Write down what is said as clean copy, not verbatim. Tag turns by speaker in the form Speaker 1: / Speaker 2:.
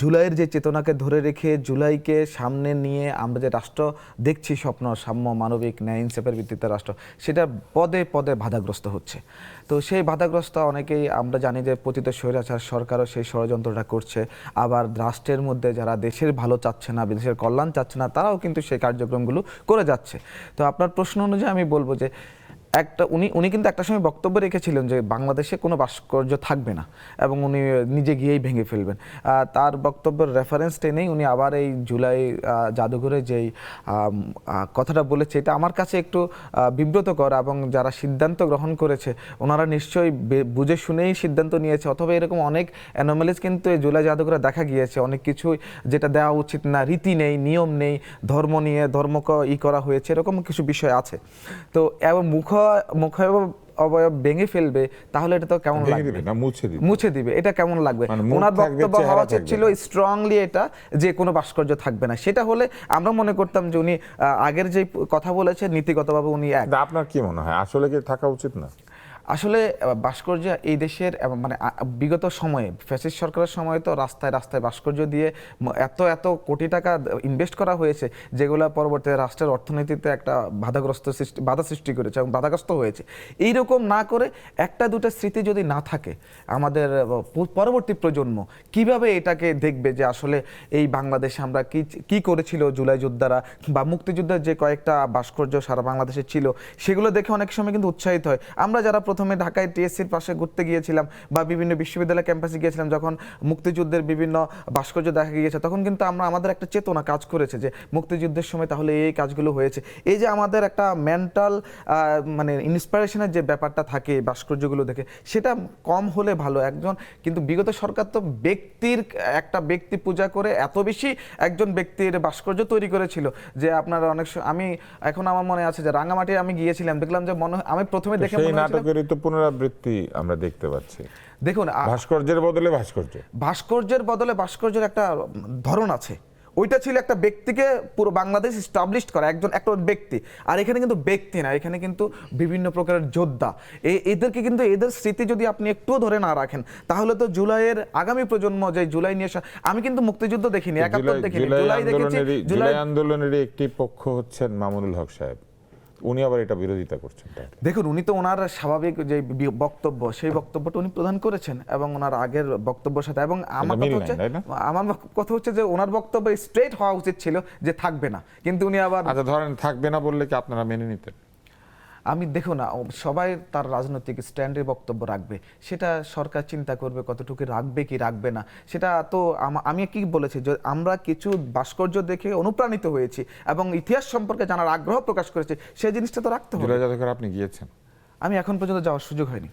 Speaker 1: জুলাইয়ের যে চেতনাকে ধরে রেখে জুলাইকে সামনে নিয়ে আমরা যে রাষ্ট্র দেখছি স্বপ্ন সাম্য মানবিক ন্যায় ইনসাফের ভিত্তিতে রাষ্ট্র, সেটা পদে পদে বাধাগ্রস্ত হচ্ছে। তো সেই বাধাগ্রস্ত অনেকেই আমরা জানি যে পতিত স্বৈরাচার সরকারও সেই ষড়যন্ত্রটা করছে। আবার রাষ্ট্রের মধ্যে যারা দেশের ভালো চাচ্ছে না, দেশের কল্যাণ চাচ্ছে না, তারাও কিন্তু সেই কার্যক্রমগুলো করে যাচ্ছে। তো আপনার প্রশ্ন অনুযায়ী আমি বলবো যে উনি কিন্তু একটা সময় বক্তব্য রেখেছিলেন যে বাংলাদেশে কোনো ভাস্কর্য থাকবে না এবং উনি নিজে গিয়েই ভেঙে ফেলবেন। তার বক্তব্যের রেফারেন্স টেনেই উনি আবার এই জুলাই জাদুঘরে যেই কথাটা বলেছে, এটা আমার কাছে একটু বিব্রতকর। এবং যারা সিদ্ধান্ত গ্রহণ করেছে ওনারা নিশ্চয়ই বুঝে শুনেই সিদ্ধান্ত নিয়েছে, অথবা এরকম অনেক অ্যানোমালিস কিন্তু এই জুলাই জাদুঘরে দেখা গিয়েছে। অনেক কিছুই যেটা দেওয়া উচিত না, রীতি নেই, নিয়ম নেই, ধর্ম নিয়ে ধর্মকে করা হয়েছে, এরকম কিছু বিষয় আছে। তো এবং মুখ অবয়ব ভেঙে ফেলবে, তাহলে এটা তো কেমন লাগবে? মুছে দিবে, এটা কেমন লাগবে? ওনার বক্তব্য হওয়া উচিত ছিল স্ট্রংলি এটা যে কোনো ভাস্কর্য থাকবে না। সেটা হলে আমরা মনে করতাম যে উনি আগের যে কথা বলেছেন নীতিগতভাবে উনি এক।
Speaker 2: আপনার কি মনে হয় আসলে কি থাকা উচিত না?
Speaker 1: আসলে ভাস্কর্য এই দেশের মানে বিগত সময়ে ফ্যাসিস্ট সরকারের সময় তো রাস্তায় রাস্তায় ভাস্কর্য দিয়ে এত এত কোটি টাকা ইনভেস্ট করা হয়েছে, যেগুলো পরবর্তীতে রাষ্ট্রের অর্থনীতিতে একটা বাধা সৃষ্টি করেছে এবং বাধাগ্রস্ত হয়েছে। এইরকম না করে একটা দুটো স্মৃতি যদি না থাকে, আমাদের পরবর্তী প্রজন্ম কিভাবে এটাকে দেখবে যে আসলে এই বাংলাদেশে আমরা কি করেছিল জুলাই যোদ্ধারা, বা মুক্তিযুদ্ধের যে কয়েকটা ভাস্কর্য সারা বাংলাদেশে ছিল, সেগুলো দেখে অনেক সময় কিন্তু উৎসাহিত হয়। আমরা যারা প্রথমে ঢাকায় টিএসসির পাশে ঘুরতে গিয়েছিলাম বা বিভিন্ন বিশ্ববিদ্যালয় ক্যাম্পাসে গিয়েছিলাম, যখন মুক্তিযুদ্ধের বিভিন্ন ভাস্কর্য দেখা গিয়েছে, তখন কিন্তু আমাদের একটা চেতনা কাজ করেছে যে মুক্তিযুদ্ধের সময় তাহলে এই কাজগুলো হয়েছে। এই যে আমাদের একটা মেন্টাল মানে ইন্সপিরেশনের যে ব্যাপারটা থাকে ভাস্কর্যগুলো দেখে, সেটা কম হলে ভালো। কিন্তু বিগত সরকার তো একটা ব্যক্তি পূজা করে এত বেশি একজন ব্যক্তির ভাস্কর্য তৈরি করেছিল যে আপনার এখন আমার মনে আছে যে রাঙামাটি আমি গিয়েছিলাম, দেখলাম যে আমি প্রথমে দেখে
Speaker 2: তো পুনরাবৃত্তি আমরা দেখতে পাচ্ছি।
Speaker 1: দেখুন,
Speaker 2: ভাস্কর্যের
Speaker 1: বদলে ভাস্কর্যের একটা ধরন আছে। ওইটা ছিল একটা ব্যক্তিকে পুরো বাংলাদেশ এস্টাবলিশ করা, একটা ব্যক্তি। আর এখানে কিন্তু ব্যক্তি না, এখানে কিন্তু বিভিন্ন প্রকারের যোদ্ধা। এদেরকে কিন্তু এদের স্মৃতি যদি আপনি একটুও ধরে না রাখেন, তাহলে তো জুলাইয়ের আগামী প্রজন্ম যে জুলাই নিয়ে আমি কিন্তু মুক্তিযুদ্ধ দেখিনি, ৭১ দেখিনি, জুলাই দেখেছি।
Speaker 2: জুলাই আন্দোলনের একটি পক্ষ হচ্ছেন মামুনুল হক সাহেব, উনি আবার এটা বিরোধিতা করছেন।
Speaker 1: দেখুন, উনি তো ওনার স্বাভাবিক যে বক্তব্য, সেই বক্তব্যটা উনি প্রদান করেছেন এবং ওনার আগের বক্তব্যের সাথে। এবং আমার কথা হচ্ছে যে ওনার বক্তব্য স্ট্রেট হওয়া উচিত ছিল যে থাকবে না, কিন্তু উনি আবার
Speaker 2: ধরেন থাকবে না বললে কি আপনারা মেনে নিতেন?
Speaker 1: দেখো না, সবাই তার রাজনৈতিক স্ট্যান্ডের বক্তব্য রাখবে, সেটা সরকার চিন্তা করবে কতটুকু রাখবে কি রাখবে না। সেটা তো আমি কি বলেছি যে আমরা কিছু ভাস্কর্য দেখে অনুপ্রাণিত হয়েছি এবং ইতিহাস সম্পর্কে জানার আগ্রহ প্রকাশ করেছি, সেই জিনিসটা তো রাখতে হবে।
Speaker 2: আপনি গিয়েছেন?
Speaker 1: আমি এখন পর্যন্ত যাওয়ার সুযোগ হয়নি।